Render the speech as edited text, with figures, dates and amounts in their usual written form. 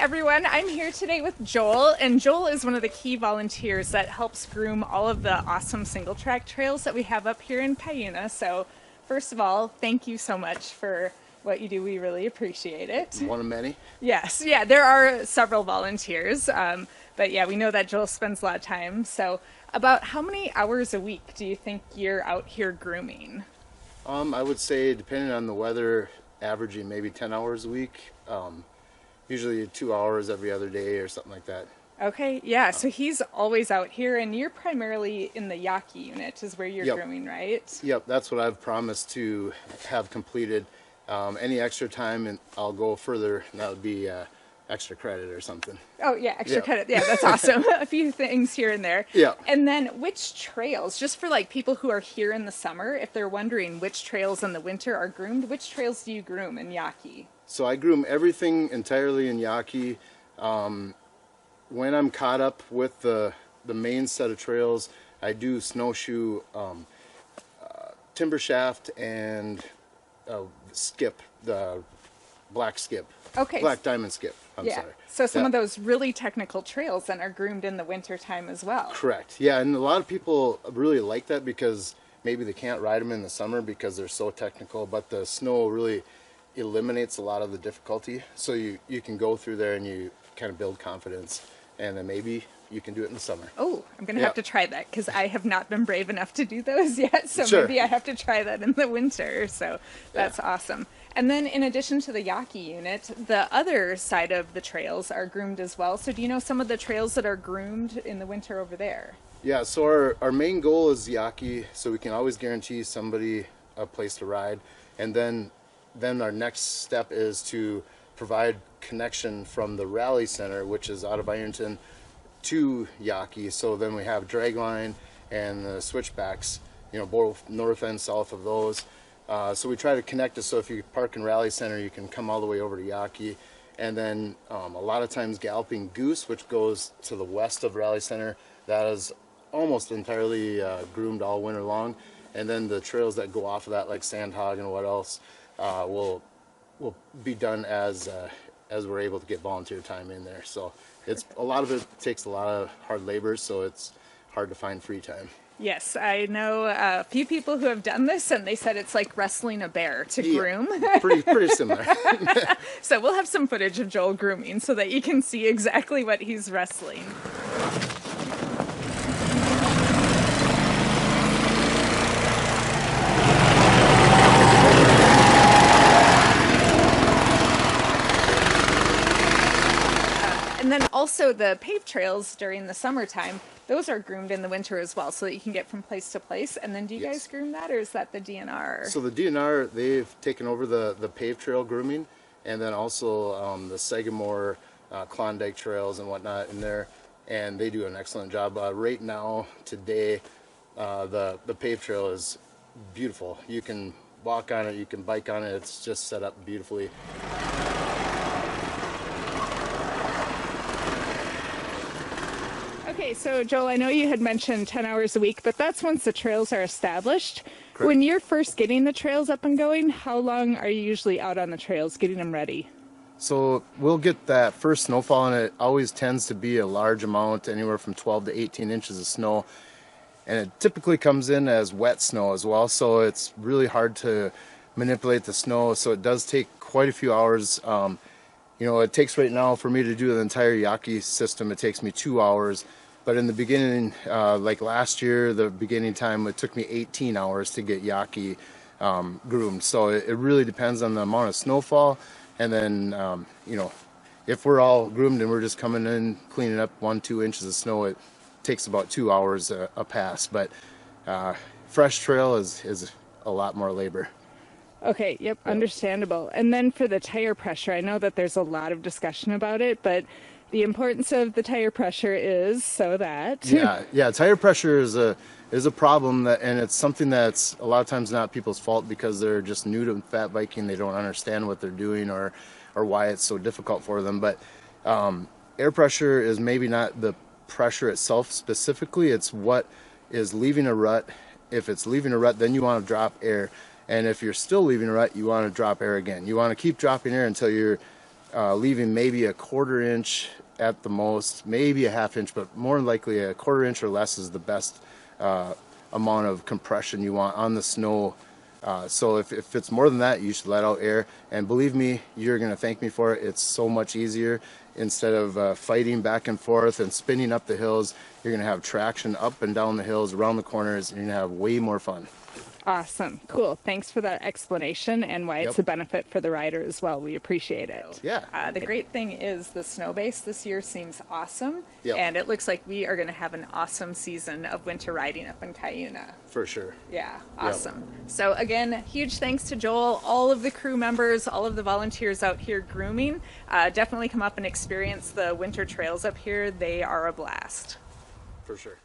everyone. I'm here today with Joel, and Joel is one of the key volunteers that helps groom all of the awesome single track trails that we have up here in Cuyuna. So first of all, thank you so much for what you do. We really appreciate it. One of many? Yes, yeah, there are several volunteers, but yeah, we know that Joel spends a lot of time. So about how many hours a week do you think you're out here grooming? I would say, depending on the weather, averaging maybe 10 hours a week. Usually 2 hours every other day or something like that. Okay, yeah, so he's always out here, and you're primarily in the Yaki unit is where you're grooming, right? Yep, that's what I've promised to have completed. Any extra time, and I'll go further, and that would be extra credit or something. Oh, yeah, extra credit. Yeah, that's awesome. A few things here and there. Yeah. And then which trails, just for like people who are here in the summer, if they're wondering which trails in the winter are groomed, which trails do you groom in Yaki? So I groom everything entirely in Yaki. When I'm caught up with the main set of trails, I do snowshoe, timber shaft, and skip, the black skip. Okay. Black diamond skip. I'm sorry. So some of those really technical trails then are groomed in the winter time as well. Correct. Yeah, and a lot of people really like that because maybe they can't ride them in the summer because they're so technical, but the snow really eliminates a lot of the difficulty. So you can go through there and you kind of build confidence, and then maybe you can do it in the summer. Oh, I'm going to have to try that because I have not been brave enough to do those yet. So Sure. Maybe I have to try that in the winter. So that's awesome. And then in addition to the Yaki unit, the other side of the trails are groomed as well. So do you know some of the trails that are groomed in the winter over there? Yeah, so our main goal is Yaki, so we can always guarantee somebody a place to ride. And then our next step is to provide connection from the rally center, which is out of Ironton, to Yaki. So then we have dragline and the switchbacks, you know, both north and south of those. So we try to connect it so if you park in rally center, you can come all the way over to Yaki. And then a lot of times Galloping Goose, which goes to the west of rally center, that is almost entirely groomed all winter long. And then the trails that go off of that, like Sandhog and what else, will be done as we're able to get volunteer time in there. So it's a lot of it takes a lot of hard labor, so it's hard to find free time. Yes, I know a few people who have done this, and they said it's like wrestling a bear to groom. Pretty similar. So we'll have some footage of Joel grooming so that you can see exactly what he's wrestling. And then also the paved trails during the summertime, those are groomed in the winter as well so that you can get from place to place. And then do you guys groom that, or is that the DNR? So the DNR, they've taken over the paved trail grooming, and then also the Sagamore, Klondike trails and whatnot in there, and they do an excellent job. Right now, today, the paved trail is beautiful. You can walk on it, you can bike on it, it's just set up beautifully. Okay, so Joel, I know you had mentioned 10 hours a week, but that's once the trails are established. Correct. When you're first getting the trails up and going, how long are you usually out on the trails getting them ready? So we'll get that first snowfall, and it always tends to be a large amount, anywhere from 12 to 18 inches of snow. And it typically comes in as wet snow as well, so it's really hard to manipulate the snow, so it does take quite a few hours. You know, it takes right now for me to do the entire Yaki system, it takes me 2 hours. But in the beginning, like last year, the beginning time, it took me 18 hours to get Yaki groomed. So it really depends on the amount of snowfall. And then, you know, if we're all groomed and we're just coming in, cleaning up 1-2 inches of snow, it takes about 2 hours a pass. But fresh trail is a lot more labor. Okay, yep, understandable. And then for the tire pressure, I know that there's a lot of discussion about it, but the importance of the tire pressure is so that... Yeah, tire pressure is a problem, and it's something that's a lot of times not people's fault because they're just new to fat biking. They don't understand what they're doing or why it's so difficult for them. But air pressure is maybe not the pressure itself specifically, it's what is leaving a rut. If it's leaving a rut, then you want to drop air. And if you're still leaving a rut, you want to drop air again. You want to keep dropping air until you're leaving maybe a 1/4 inch at the most, maybe a 1/2 inch, but more likely a 1/4 inch or less is the best amount of compression you want on the snow. So if it's more than that, you should let out air. And believe me, you're going to thank me for it. It's so much easier. Instead of fighting back and forth and spinning up the hills, you're going to have traction up and down the hills, around the corners, and you're going to have way more fun. Awesome. Cool. Thanks for that explanation and why it's a benefit for the rider as well. We appreciate it. Yeah. The great thing is the snow base this year seems awesome. Yep. And it looks like we are going to have an awesome season of winter riding up in Cuyuna. For sure. Yeah. Awesome. So again, huge thanks to Joel, all of the crew members, all of the volunteers out here grooming. Definitely come up and experience the winter trails up here. They are a blast. For sure.